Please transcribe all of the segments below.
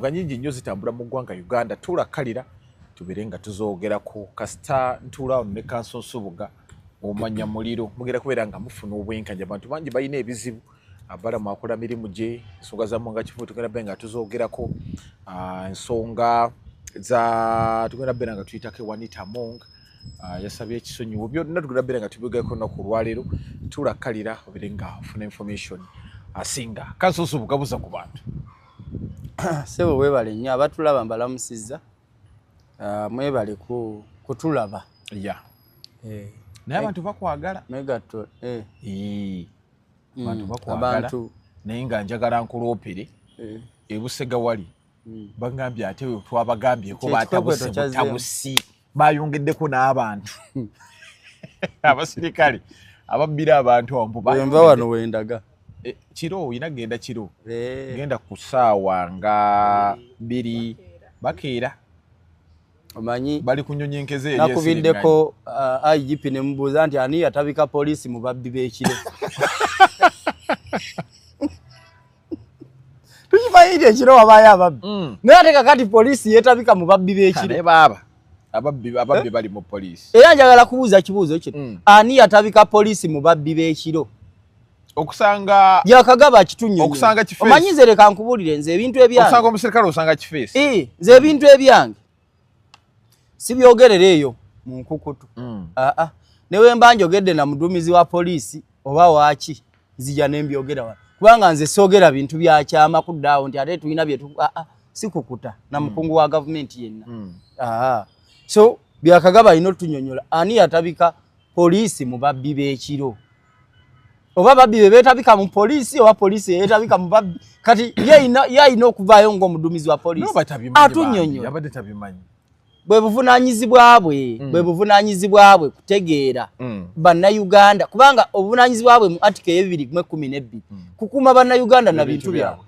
Ganyingi nnyo zitambula mu ggwanga Uganda tulakalira tuberenga tuzoogerako kasita ntula ne kanso nsubuga omanya muliro mugera kubeera nga mufuna obwenkanya abantu bangi balina ebizibu abala mwakola mirimu gye ensonga za mwanga kifu tugenda benga tuzoogerako ensonga za tugenda benga nga tuyitako Wanita Among yasabye ekisonyiwo byonna tugenda benga nga tubigerako naku lwaleero tulakalira oberenga ofuna information asinga kanso nsubuga buza ku bantu. Sebo webale nnyo abatulaba mbalamusizza mwebale kutulaba naye abantu bakwagala megato abantu bakwagala naye nga njagala nkuloopere ebusega wali bagambye ate we twabagambyeko batabusi bayongeddeko n'abantu abasirikale ababbira abantu ambu bayonva wano wendaga kiro oyina genda kiro genda ku ssaawa nga 2 bakeera omanyi bali kunyonyenkeze nakubiddeko IGP ne mubuuza nti ani yatabika poliisi mu babbi b'ekiro tukimanyi ekiro wabaayo ababbi naye ate kakati poliisi yeetabika mu babbi b'ekiro baaba ababbi bali mu poliisi era njagala kubuuza kibuuzo kino ani yatabika poliisi mu babbi b'ekiro okusanga yakagaba kitunyo okusanga kifeesi omanyize leka nkubulire nze ebintu ebyange okusanga omusirikale osanga kifeesi nze ebintu ebyange sibyogerera eyo mu nkukutu newe mba njogedde na muduumizi wa poliisi oba waaki nzija nembyogera wano kubanga nze soogera bintu byakyama kuddaawo nti ate tulina byetu sikukuta na mukungu wa gavumenti yenna so byakagaba alina otunyonyola ani yatabika poliisi mu babbi b'ekiro oba babbi beetabika mu poliisi oba poliisi yeetabika mu babbi kati ye ayina okuvaayo ng'omuduumizi wa poliisi atunyonyola abadde tabimanyi bwe buvunaanyizibwa bwe kutegeera bannayuganda kubanga obuvunaanyizibwa bwe mu article ye 212 kukuuma bannayuganda na bintu byabwe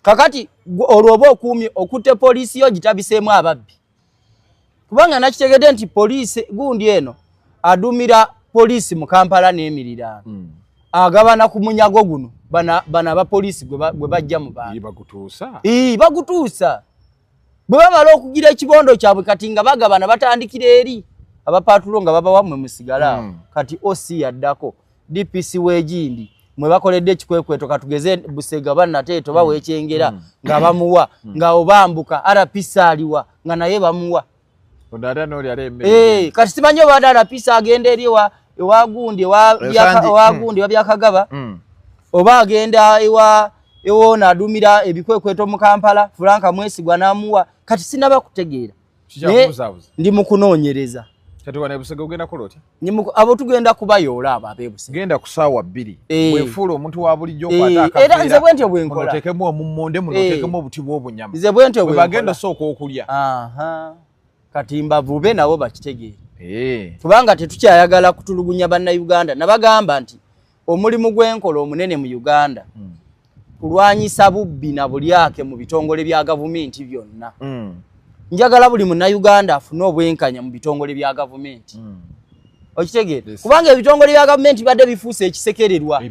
kakati olwo oba okuumye okutte poliisi yo gitabiseemu ababbi kubanga nakitegedde nti poliisi gundi eno adumira poliisi mu Kampala n'emiriraano agabana ku munyago guno bana abapoliisi gwe bajja mu bantu bagutuusa bwe bamala okugira ekibondo kyabwe kati nga bagabana batandikira eri abapatulo nga baba wamwe musigala kati OC yaddako DPC w'egindi mwe bakoledde ekikwekweto katugeze Busega bannateeto baweekyengera nga bamuwa nga obambuka RPC aliwa nga naye bamuwa kati simanyi oba RPC agenda eri ewagundi ewagundi wabyakagaba oba agenda ewona adumira ebikwekweto mu Kampala Franka Mwesigwa namuwa kati sinaba kutegeera ndi mu kunoonyereza abo tugenda kubayoola abo ab'ebusega genda ku ssaawa 2 bwefuula omuntu wa bulijjo okwata era nze bwe ntyo bwenkola oteekemu omummonde muno oteekemu obuti bw'obunyama nze bwe ntyo bwenkola bagenda osooka okulya kati mbavube nabo bakitegeere kubanga tetukyayagala kutulugunya bannayuganda nabagamba nti omulimu gw'enkola omunene mu Uganda kulwanyisa bubbi na bulyake mu bitongole bya gavumenti byonna njagala buli munnayuganda afune obwenkanya mu bitongole bya gavumenti okitegeere kubanga ebitongole bya gavumenti badde bifuuse ekisekererwa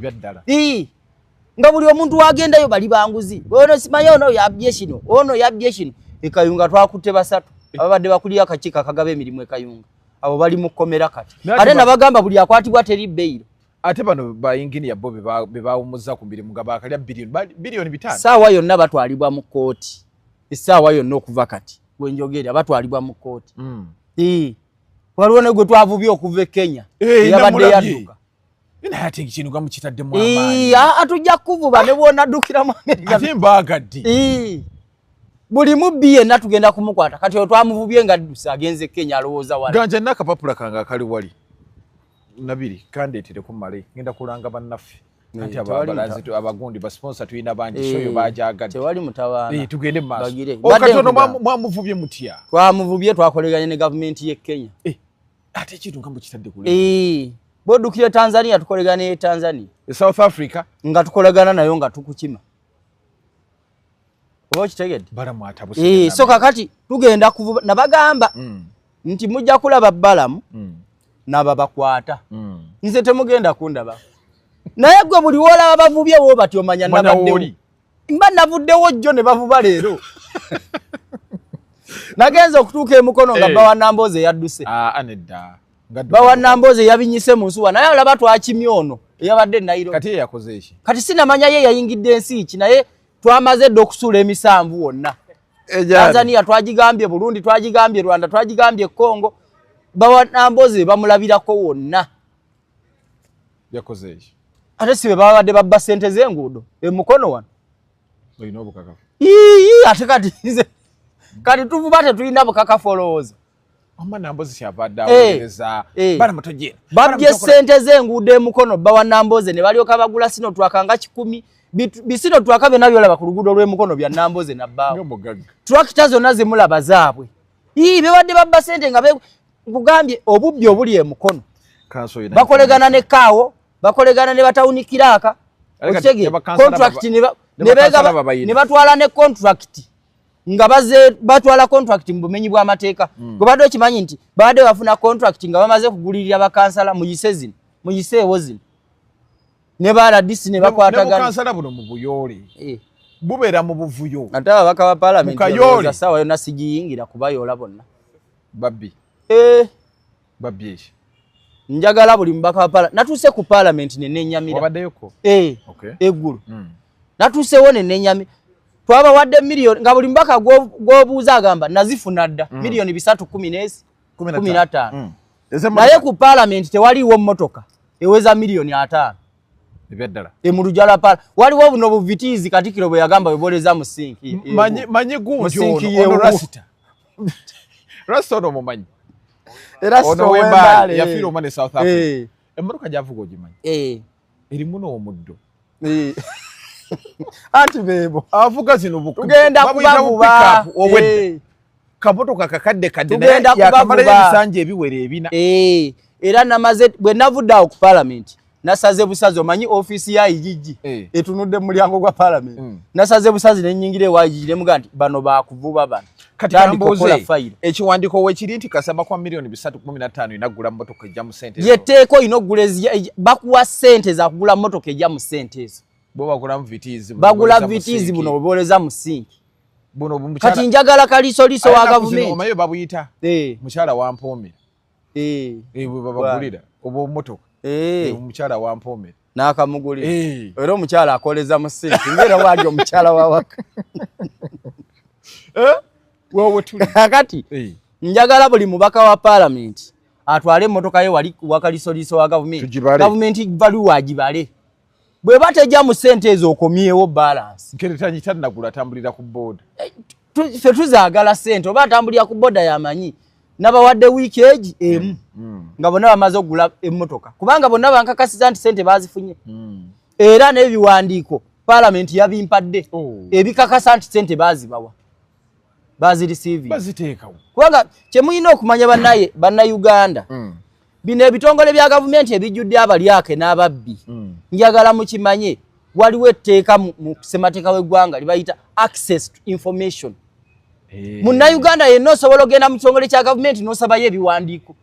nga buli omuntu wagendayo bali banguzi ono simanyi ono yabbye kino ekayunga twakutte basatu ababadde bakulira akakiiko akagaba emirimu ekayunga abo bali mu kkomera kati ate nabagamba buli akwatibwa teri bbeiro ate bano bayinginiya bo bebawumuzza ku mirimu nga bakalya biliyoni 5 saawa yonna batwalibwa mu kooti essaawa yonna okuva kati bwenjogera batwalibwa mu kooti waliwo ne gwe twavubye okuva e Kenya yabadde yadduka naye ate ekintu gamukitaddemu amaanyi atujja kuvuba ne bwonaddukira mu Amerika ate mbaagadde buli mubbi yenna tugenda kumukwata kati oyo twamuvubye nga addusa agenze Kenya alowooza wala ganja nakapapula kange akali wali Nabiri kandeetere ku male ngenda kulanga bannaffe anti abalazitu abagundi ba sponsor tuyina bangi shoyo bajagadde tewali mutawaana tugende maaso okatono mwamuvubye mutya twamuvubye twakoleganye ne government ye Kenya ate kitu ngambo kitadde kule bodukire Tanzania tukolegane ne Tanzania South Africa nga tukolegana nayo nga tukukima oba kitegedde balamu atabuse so kakati tugenda kuvuba nabagamba nti mujja kulaba balamu naba bakwata nze temugenda kundaba naye gwe buli wola abavubye wo bati omanya nabadde mba navuddewo jjo ne bavuba leero nagenza okutuuka emukono nga Bawanamboze yadduse anedda Bawanamboze yabinyise mu nsuwa naye alaba twakimye ono eyabadde Nairo kati yakoze eki kati sinamanya ye yayingidde ensi ki naye twamaze dde okusula emisanvu wonna Tanzania twagigambye Burundi twagigambye Rwanda twagigambye Congo Bawanamboze bamulabirako wonna yakoze eki ate sibe babadde babba ssente z'enguudo emukono wano olina obukakafu ate kati tuvuba tetulina bukakafu olowooza Bawanamboze kyavadde aweereza bana mutojera babye ssente z'enguudo emukono Bawanamboze ne balyoka bagula sino twakanga 10 bisino twaka byonna byolaba ku luguudo lw'emukono bya Namboze nabbaawo tractor zonna zimulaba zaabwe bebadde babba ssente nga bugambye obubbi obuli emukono bakolegana ne Kaawo bakolegana ne batawunikiraaka okitege contract ne batwala ne contract nga batwala contract mu bumenyi bw'amateeka gwe badde okimanyi nti badde bafuna contract nga bamaze kugulirira bakansala mu yiseewo zino ne baradisi ne bakwatagana kansala buno mu buyoole bubeera mu buvuyo ate ababaka ba parliament ya sawa yonna sigiyingira kubayoola bonna babbi eki njagala buli mubaka wa parliament natuuse ku parliament nenenyamira wabaddeyoko eggulu natuusewo nenenyamira twabawadde miliyoni nga buli mbaka gwobuuza agamba nazifuna dda miliyoni 315 naye ku parliament tewaliwo mmotoka eweza miliyoni 5 ebyadala mu lujala pala waliwo buno buvitiizi Katikkiro bwe yagamba weboleza mu sinki manyi gundi ono Rasta ono mumanyi ono wembale yafiira omane South Africa emmotoka gyavuga ogimanyi erimu n'omuddo anti bebo avuga zino tugenda kubavuba kamotoka kakadde naye yakamala ebisanja ebiwere ebina era namaze bwe navuddeawo ku parliament nasaze busazi omanyi office ya Ijiji etunudde mu mulyango gwa parliament nasaze busazi nenyingire wa Ijiji nemuga nti bano bakuvuba bano kati Kamboze ekiwandiiko wekiri nti kasaba kwa miliyoni 315 inagula mmotoka ejja mu sente yeteeko inogula bakuwa sente za kugula mmotoka ejja mu sente ezo bo bagula vitizi buno boboleza mu sinki buno kati njagala kaliso wa government omayo babuyita mukyala wa Mpomera babagulira obo mmotoka omukyala wa Mpomera n'akamugulira era omukyala akoleza mu sinki ngera waali omukyala wa waka wowe tuli kati njagala buli mubaka wa parliament atwale emmotoka ye wali wakaliso wa government value agibale bwe batejja mu sente ezo okomyewo balance nkeretanyi tanagula atambulira ku board ffe tuzaagala sente oba atambulira ku boda yamanyi nabawadde wiiki egi emu nga bonna bamaze okugula emmotoka kubanga bonna bankakasiza nti sente bazifunye era n'ebiwandiiko parliament yabimpadde ebikakasa nti sente bazibawa bazireceive baziteekawo kubanga kyemulina okumanya bannayuganda bino ebitongole bya gavumenti ebijjudde abalyake n'ababbi njagala mukimanye waliwo etteeka mu ssemateeka w'eggwanga libayita access to information munnayuganda yenna osobola ogenda mu kitongole kya gavumenti n'osabayo ebiwandiiko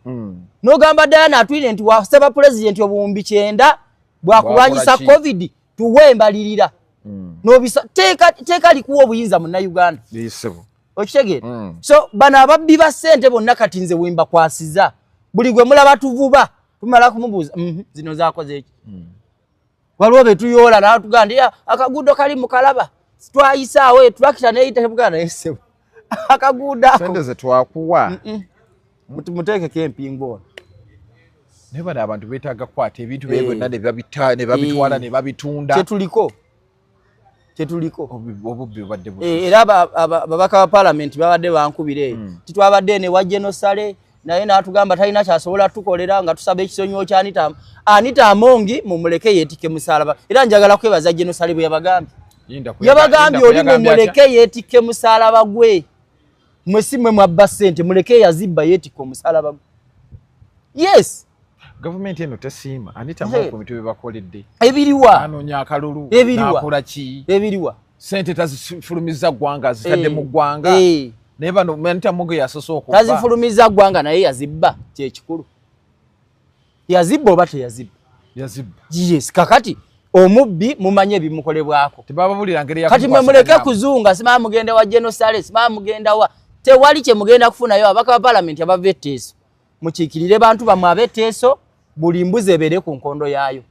n'ogamba Diana atwire nti wasaba pulezidenti obuwumbi 9 bwakulwanyisa covid tuwe embalirira n'obisa teeka likuwa obuyinza munnayuganda okitegeera so bano ababbi ba ssente bonna kati nze wemba kwasiza buli gwe mulaba tuvuba tumala kumubuuza zino zakoze eki waliwo betuyoola n'atuganda akaguudo kali mu kalaba twayisaawo tractor neyita tebuganda yesebo akaguudo sente ze twakuwa muteekeko empingo ono naye bano abantu beetaaga kukwata ebintu bye byonna ne babitwala ne babitunda kyetuliko obubbi bubadde era ababaka ba parliament babadde bankubira eyo titwabadde ne wa Genosale naye n'atugamba talina kyasobola tukolera nga tusaba ekisonyiwo kya Anita Amongi mumuleke yeetike musalaba era njagala kwebaza Genosale bwe yabagambye oli mumuleke yeetike musalaba gwe mwe si mwe mwabba ssente muleke yazibba yeetike omusalaba gwe yes government eno tesiima Anita Amongi ku bintu bye bakoledde ebiriwa anoonya akalulu n'akola ki ebiriwa sente tazifulumiza ggwanga zitadde mu ggwanga naye bano Anita Amongi yasoose okuba tazifulumiza ggwanga naye yazibba kyekikulu yazibba oba teyazibba yazibba yes kakati omubbi mumanye bimukolebwako tebababulira ngeri ya kati memuleke kuzunga sima mugende wa Genosale sima mugenda wa tewali kye mugenda kufunayo abaka ba parliament abavetteeso mukiikirire bantu bamwe abeteeso buli mbuze bere ku nkondo yaayo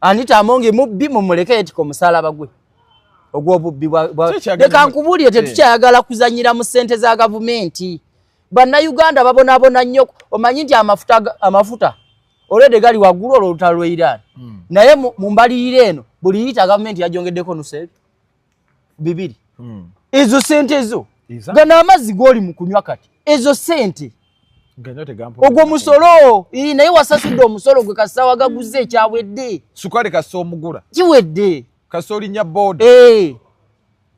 Anita Amongi mubbi mumuleke eti ko musalaba gwe ogwo bubbi leka nkubulire tetukyayagala kuzanyira mu ssente za gavumenti banna Uganda babonabona nnyo omanyi nti amafuta olede gali waggulu olutalo lwa Iran naye mu mbalirire eno buli lita gavumenti yajongeddeko nusebe bibiri ezo ssente ezo gana amazzi goli mu kunywa kati ezo ssente ogwo musolo naye wasasudde omusolo gwe kasawa gaguze ekyawedde sukali kaso omugula kiwedde kasoli nya board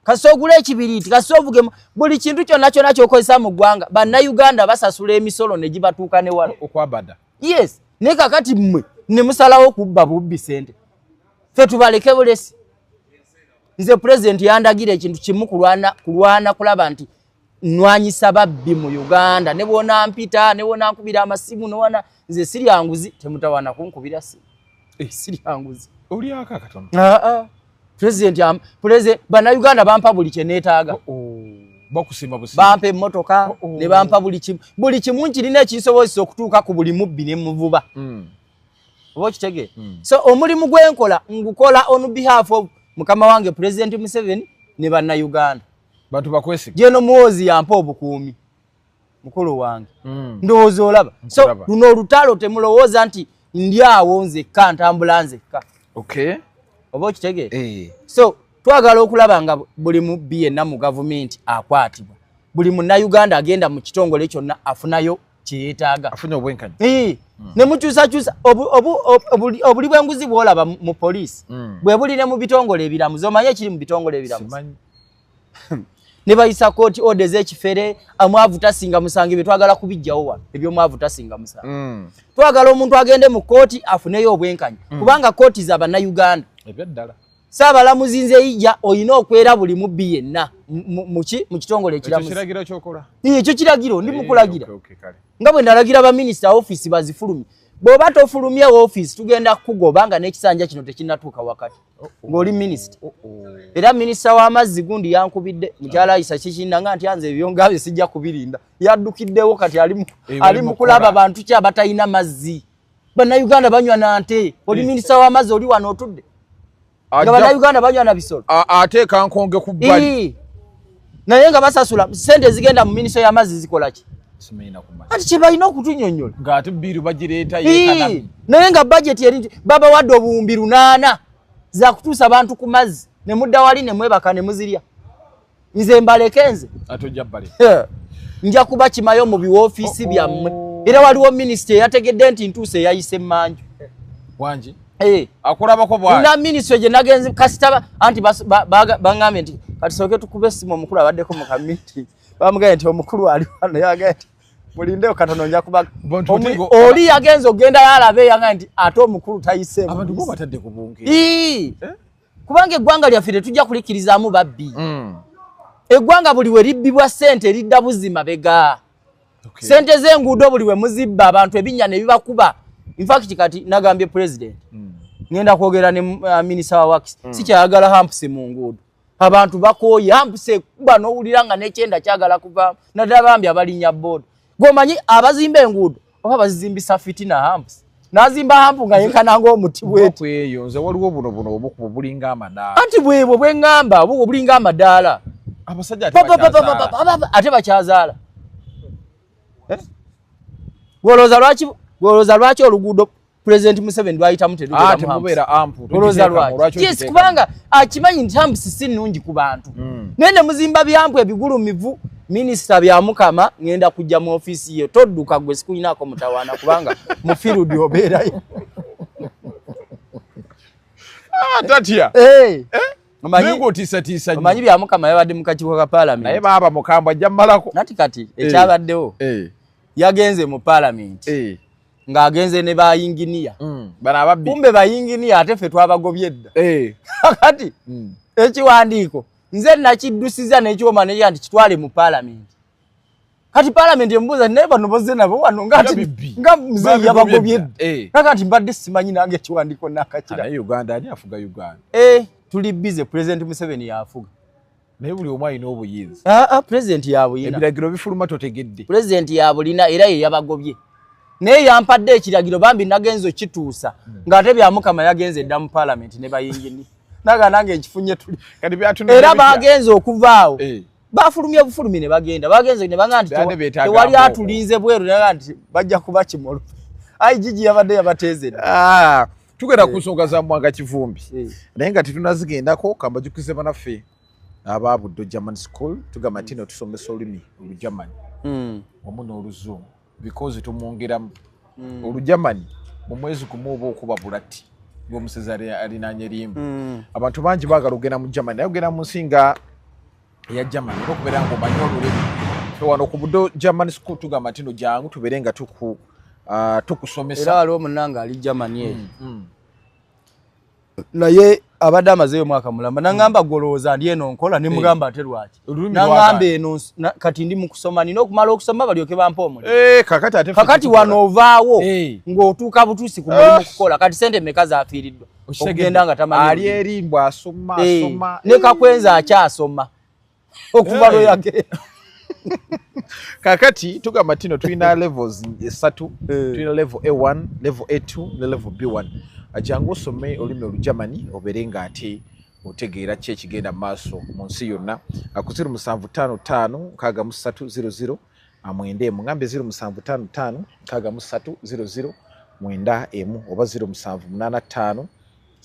kasogula ekibiriti kasovuge buli kintu kyonna kyonna kyokozesa mu ggwanga banna Uganda basasula emisolo ne gibatuuka ne wano okwabada yes ne kakati mmwe ne musalawo kubba bubbi sente fe tubaleke bulesi nze president yandagira ekintu kimu kulwana kulaba nti nwanyisa babbi mu Uganda ne bona mpita ne bona nkubira amasimu no wana nze siri anguzi temutawana kunkubira si siri anguzi oli akakatono president bana Uganda bampa buli kye neetaaga bakusima busi bampa emmotoka ne bampa buli kimu kirina ekisobozesa okutuuka ku buli mubbi ne muvuba oba kitege so omulimu gwenkola ngukola on behalf of mukama wange president Museveni ne bana Uganda bantu bakwesiga jeno muozi yampa obukuumi mukolo wange ndowooza olaba so luno olutalo temulowooza nti ndi awo nze ka ntambula ka oba okitegeera so twagala okulaba nga buli mubbi yenna mu gavumenti akwatibwa buli munnauganda agenda mu kitongole kyonna afunayo kyeyeetaaga afuna obwenkanya ne mukyusakyusa obuli bw'enguzi bw'olaba mu poliisi bwe buli ne mu bitongole ebiramuzi omanye ekiri mu bitongole ebiramuzi ne bayisa kooti orders ekifere amwavu tasinga musange betwagala kubijjawo wano ebyomwavu tasinga musange twagala omuntu agende mu kooti afuneyo obwenkanya kubanga kooti z'Abannayuganda ebyaddala Saabalamuzi nze ijja oyina okwera buli mubbi yenna mu kitongole ekiramuzi ekyo kiragiro kyokola ekyo kiragiro ndi mukulagira nga bwe nalagira ba minister office bazifulumye bw'oba tofulumye office tugenda kugoba nga n'ekisanja kino tekinnatuuka wakati ng'oli minister era minister w'amazzi gundi yankubidde mukyala ayisa kikinda nga nti anze ebyo ngabe sijja kubirinda yaddukiddewo kati ali mu kulaba bantu ki abatalina mazzi Bannayuganda banywa nante oli minister w'amazzi oli wano otudde nga Bannayuganda banywa na bisolo ateeka nkonge ku bbali naye nga basasula sente zigenda mu minister y'amazzi zikola ki ati kye balina okutunnyonnyola ng'ate bbiiru bagireeta yeekanami naye nga budget eri baba wadde obuwumbi 8 za kutuusa bantu ku mazzi ne mudda wali ne mwebaka ne muzirya nze mbaleke nze atojja bbale nja kuba kimayo mu biwoofiisi byammwe era waliwo minisita yategedde nti ntuuse yayise mmanju wangi akulabako bwali na minisita gye nagenze kasitaba anti baŋŋambye nti kati sooke tukube essimu omukulu abaddeko mu kamiti bamugambye nti omukulu ali wano yagambye nti mulindeyo katono nja kuba oli yagenze ogenda yalabe yagambye nti ate omukulu tayiseemu abantu bo batadde ku bunge kubanga eggwanga lyaffe tetujja kulikirizaamu babbi eggwanga buli we libbibwa ssente lidda buzima bega sente z'enguudo buli we muzibba abantu ebinnya ne bibakuba infact kati nagambye president ngenda kwogera ne minister wa works sikyayagala hampuse mu nguudo abantu bakooye hampuse kuba n'owulira nga n'ekyenda kyagala kuvaamu naddala bambi abalinnya board gomanyi abazimba enguudo oba bazizimbisa fitina hampuse n'azimba hampu nga yenkananga omuti bweti eyo nze waliwo buno obukubo bulinga amadaala anti bwebwo bweŋŋamba obwo bulinga amadaala abasajja ate bakyazaala gwolooza lwaki oluguudo President Museveni lwayitamu yes kubanga akimanyi nti hampusi si nnungi ku bantu naye ne muzimba byampu ebigulumivu minisita byamukama ngenda kujja mu ofiisi ye todduka gwe sikuyinaako mutawaana kubanga mu field obeerayo tatya otiisatiisa omanyi byamukama yabadde mu kakiiko ka paalamenti naye baaba mukambwe ajja mmalako nati kati ekyabaddewo yagenze mu paalamenti ng'agenze ne bayinginiya bano ababbi kumbe bayinginiya ate ffe twabagobye edda kati ekiwandiiko nze nakiddusiza n'ekyoma neya nti kitwale mu paalamenti Kati parliament embuza naye bano bozze nabo wano nga mzee yabagobye. Kakati mbadde simanyi nange kiwandiko nakakira. Ana Uganda ani afuga Uganda. Tuli busy President Museveni yafuga. Naye buli omu alina obuyinza. President yabuyina. Ebiragiro bifuluma totegedde. President yabulina era ye yabagobye. Naye yampadde ekiragiro bambi nagenzo kituusa ng'ate byamukama yagenze edda mu parliament ne bayingini. Naga nange nkifunye tuli. Kati byatunde. Era bagenze okuvaawo. Bafulumye bufulumi ne bagenda. Bagenze ne banga nti tewali atulinze bweru naga nti bajja kuba kimolo. Ai jiji yabadde yabateezedde. Tugenda ku nsonga za Mwanga Kivumbi. Naye nga tetunazigendako kambajukize banaffe aba Buddo German School tugamba nti no tusomesa olulimi Olujamani wamu n'Oluzungu because tumwongeramu Olujamani mu mwezi gumu oba okuba bulati ng'omusezi alinaanye limba. Abantu bangi baagala okugenda mu Germany naye okugenda mu nsi nga eya Germany okubeera ng'omanyi olulimi. Ffe wano ku Buddo German School tugamba nti no jangu tubeere nga tukusomesa. Era waliwo munnanga ali Germany eyo. Naye abadde amazeeyo mwaka mulamba nangamba golooza ndi eno nkola ne mugamba ate lwaki nangamba eno kati ndi mu kusoma nina okumala okusoma balyoke bampa omuli kakati wano ovaawo ng'otuuka butuusi ku mulimu kukola kati sente meka zaafiiriddwa okugenda nga tamanyi ali erimbwa asoma ne Kakwenza akyasoma okuva lwe yagenda. Kakati tugamba tino tulina levels esatu tulina level A1 level A2 ne level B1 ajangu osome olulimi Olujamani obeere nga ate otegeera ki ekigenda maaso mu nsi yonna. Akuziru 755 kaga mu 300 amwende mugambe 0755 kaga mu 300 mwenda emu oba 0785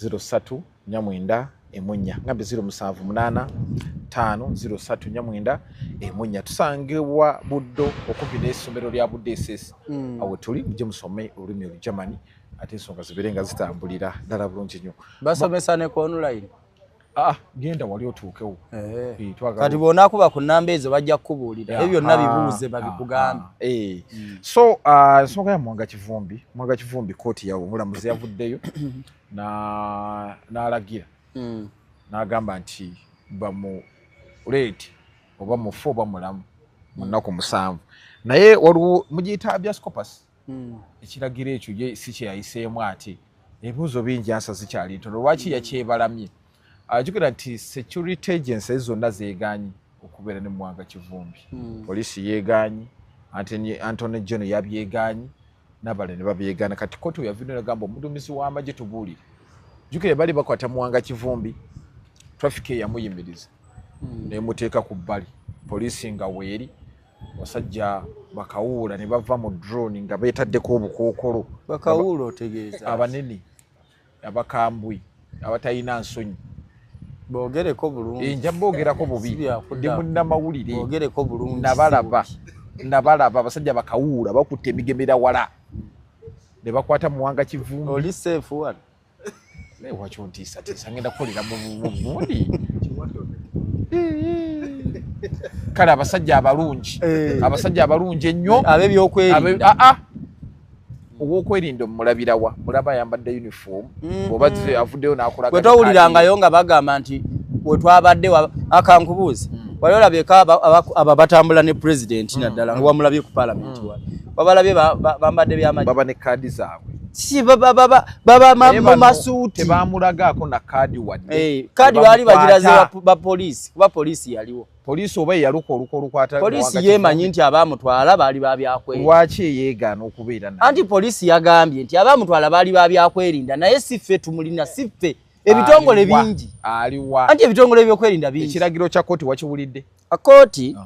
03 nyamwenda emunya ngambe 0785 03 nyamwenda emunya. Tusangibwa Buddo okumpi n'essomero lya Buddo SS awo tuli muje musome olulimi Olujamani ate ensonga zibeere nga zitambulira ddala bulungi nnyo. Basomesa ne ku online. Genda wali otuukewo. Kati bw'onaakuba ku nnamba ezo bajja kukubuulira ebyo byonna bibuuze babikugambe. So ensonga ya Mwanga Kivumbi kooti yawo omulamuzi yavuddeyo n'alagira n'agamba nti bamuleeti oba mufu oba mulamu mu nnaku 7 naye waliwo mugiyita habeas corpus. Ekiragiro ekyo si kye yayiseemu ate ebibuuzo bingi ansa zikyali ntono lwaki yakyebalamye. Ajukira nti security agencies zonna zeegaanyi okubeera ne Mwanga Kivumbi. Poliisi yeegaanyi, Anthony General yabyegaanyi, n'abalala ne babyegaana. Kati kooti yavuddeyo n'agamba omuduumizi w'amagye tubuulire. Jukira bali bakwata Mwanga Kivumbi traffic yamuyimiriza n'emuteeka ku bbali. Poliisi nga weeri basajja bakawuula ne bava mu drone nga beetaddeko obukookolo. Bakawuula otegeeza abanene abakambwe abatalina nsonyi. Boogereko bulungi. Nja boogerako bubi. Ndi munnamawulire. Boogereko bulungi. Nabalaba abasajja bakawuula bakutte emigemera wala. Ne bakwata Mwanga Kivumbi. Oli safe wano. Ne wakyo ntiisa ngenda kukolera mu bundi. Kale abasajja abalungi ennyo ab'ebyokwerinda. Ow'okwerinda omulabirawa mulaba ayambadde uniform oba avuddeyo n'akola. Bwe towulirangayo nga bagamba nti we twabadde akankubuuzi wali olabyeko aba batambula ne president naddala nga wamulabye ku parliament wano babalabye bambadde by'amagye baba ne kaadi zaabwe si baba mu masuuti tebaamulagaako na kaadi wadde kaadi baali bagiraze ba poliisi kuba poliisi yaliwo. Poliisi oba yaluka olukwata poliisi yeemanyi nti abaamutwala baali babyakwerinda. Lwaki yeegaana okubeera naye? Anti poliisi yagambye nti abaamutwala baali babyakwerinda naye si ffe tumulina si ffe ebitongole bingi aliwa anti ebitongole ebyokwerinda bingi. Ekiragiro kya kooti wakiwulidde? Kooti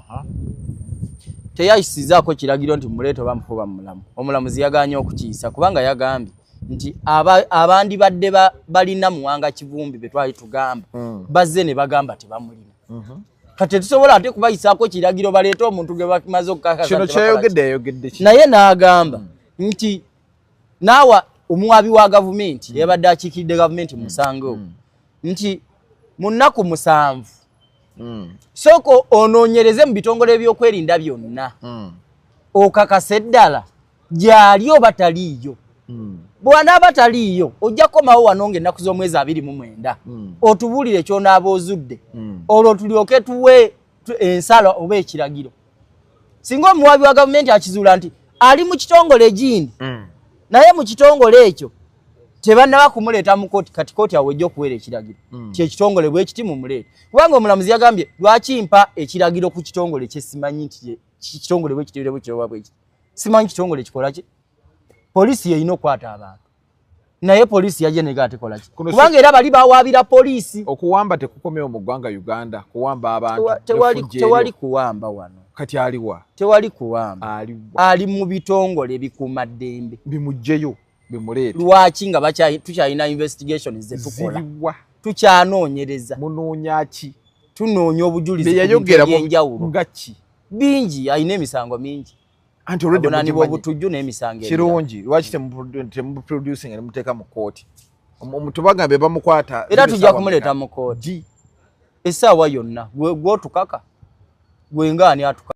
teyayisizaako kiragiro nti muleete oba mufuba mulamu. Omulamuzi yagaanye okukiyisa kubanga yagambye nti abandi badde balina Mwanga Kivumbi be twali tugamba bazze ne bagamba tebamulina. Kati tusobola ate kubayisaako kiragiro baleete omuntu gwe bamaze okukakasa. Kino kyayogedde naye n'agamba nti naawa omuwabi wa gavumenti yabadde akiikiridde gavumenti musango nti mu nnaku 7 soko onoonyereze mu bitongole ebyokwerinda byonna okakasa eddala gyali oba taliiyo. Bw'anaaba taliiyo ojja komawo wano ng'ennaku z'omwezi 29 otubuulire ky'onaaba ozudde olwo tulyoke tuwe ensala oba ekiragiro. singa omuwabi wa gavumenti akizuula nti ali mu kitongole gindi naye mu kitongole ekyo tebannaba kumuleeta mu kooti kati kooti awo ejja okuweera ekiragiro kyekitongole bwe kiti mumuleete kubanga omulamuzi yagambye lwaki mpa ekiragiro ku kitongole kye simanyi nti kitongole bwe kitire bwe kiroba bwe kiti simanyi kitongole kikola ki poliisi yeyina okwata abantu naye poliisi yajja negatekola ki kubanga era bali bawaabira poliisi okuwamba tekukomyewo mu ggwanga Uganda kuwamba abantu tewali kuwamba wano kati aliwa tewali kuwamba ali mu bitongole bikuuma ddembe bimugjeyo bimuleete lwaki nga tukyalina investigation zetukola tukyanoonyereza munoonya ki tunoonya obujulizi byenjawulo ngaki bingi alina emisango mingi anti already obutujju n'emisango kirungi lwaki temuproducing ne muteeka mu kooti omutubagambe bamukwata era tujja kumuleeta mu kooti essaawa yonna gwotukaka gwengaani atuka